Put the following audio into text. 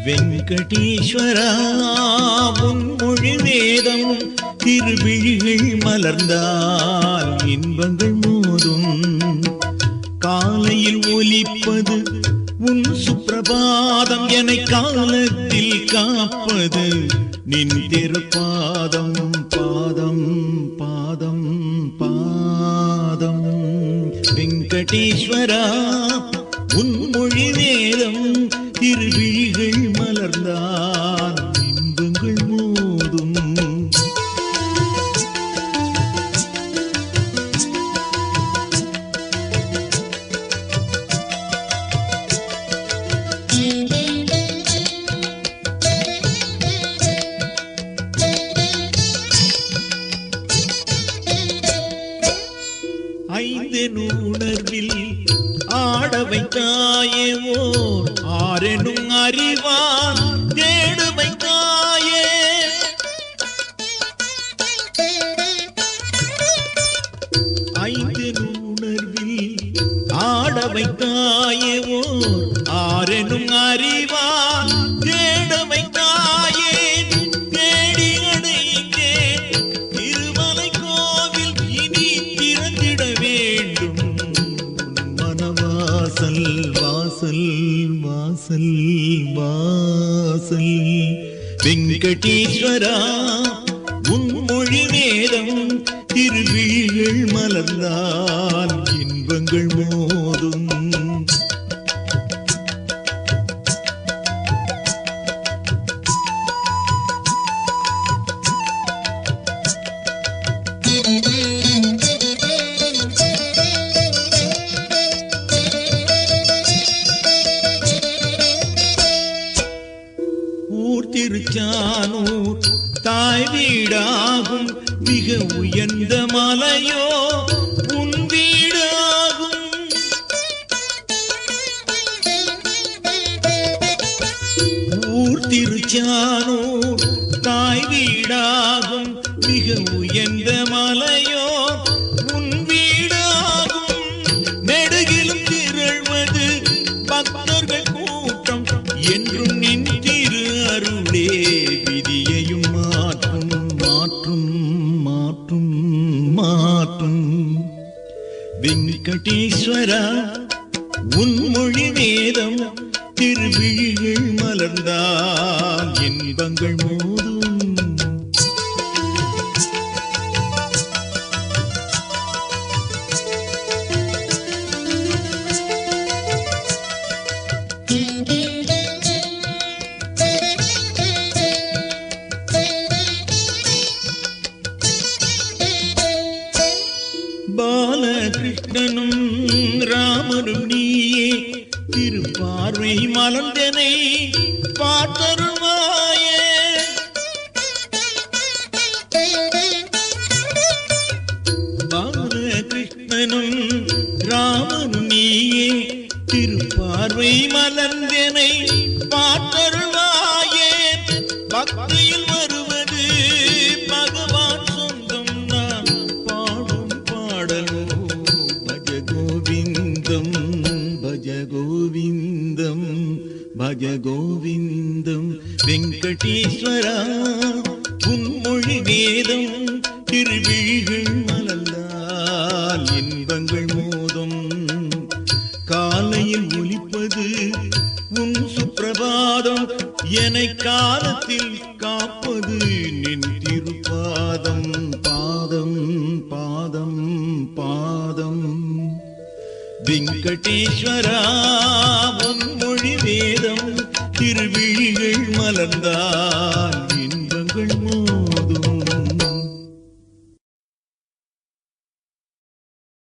வெங்கடேஸ்வரா உன் மொழி வேதம் திருவிழிகள் மலர்ந்தால் இன்பங்கள் மோதும். காலையில் ஒலிப்பது உன் சுப்பிரபாதம், என்னை காலத்தில் காப்பது நின் திருப்பாதம். பாதம் பாதம் பாதம் வெங்கடேஸ்வரா உன் மொழி வேதம் திருவிழிகள் மலர்ந்தால் இன்பங்கள் மோதும். ஐந்தெனு உணர்வில் ஆட வைத்தாயே ஓர் ஆரெனும் அறிவான் தேட வைத்தாயே. ஐந்தெனு உணர்வில் ஆட வைத்தாயே ஓர் ஆரெனும் அறிவான் தேட வைத்தாயே. தேடி அடைந்தேன் திருமலை கோவில் இனி திறந்திட வேண்டும். மனவாசல் வாசல் வாசல் வாசல் வெங்கடேஸ்வரா உன் மொழி வேதம் திருவிழிகள் மலர்ந்தால் இன்பங்கள் மோதும். ஊர் திருச்சானூர் தாய் வீடாகும், மிக உயர்ந்த மலையோ உன் வீடாகும். ஊர் திருச்சானூர் தாய் வீடாகும், மிக உயர்ந்த மலையோ உன் வீடாகும். நெடுகிலும் திரள்வது பக்தர்கள் கூட்டம், என்றும் நின் திரு அருளே விதியையும் மாற்றும் மாற்றும் மாற்றும் மாற்றும். வெங்கடேஸ்வரா உன் மொழி வேதம் திருவிழிகள் மலர்ந்தால் இன்பங்கள் மோதும். பாலகிருஷ்ணனும் ராமனும் நீயே, திருப்பார்வை மலர்ந்தனை பார்த்தருள்வாயே. பாலகிருஷ்ணனும் ராமனும் நீயே, திருப்பார்வை மலர்ந்தனை பார்த்தருள்வாயே. பக்தியில் வருவது பகவான் சொந்தம், நான் பாடும் பாடலோ பஜ கோவிந்தம் பஜ கோவிந்தம் பஜ கோவிந்தம். வெங்கடேஸ்வரா உன் மொழி வேதம் திருவிழிகள் மலர்ந்தால் இன்பங்கள் மோதும். காலையில் ஒலிப்பது உன் சுப்பிரபாதம், என்னை காலத்தில் காப்பது நின் திருப்பாதம். பாதம் பாதம் பாதம் வெங்கடேஸ்வரா உன் மொழி வேதம் திருவிழிகள் மலர்ந்தால்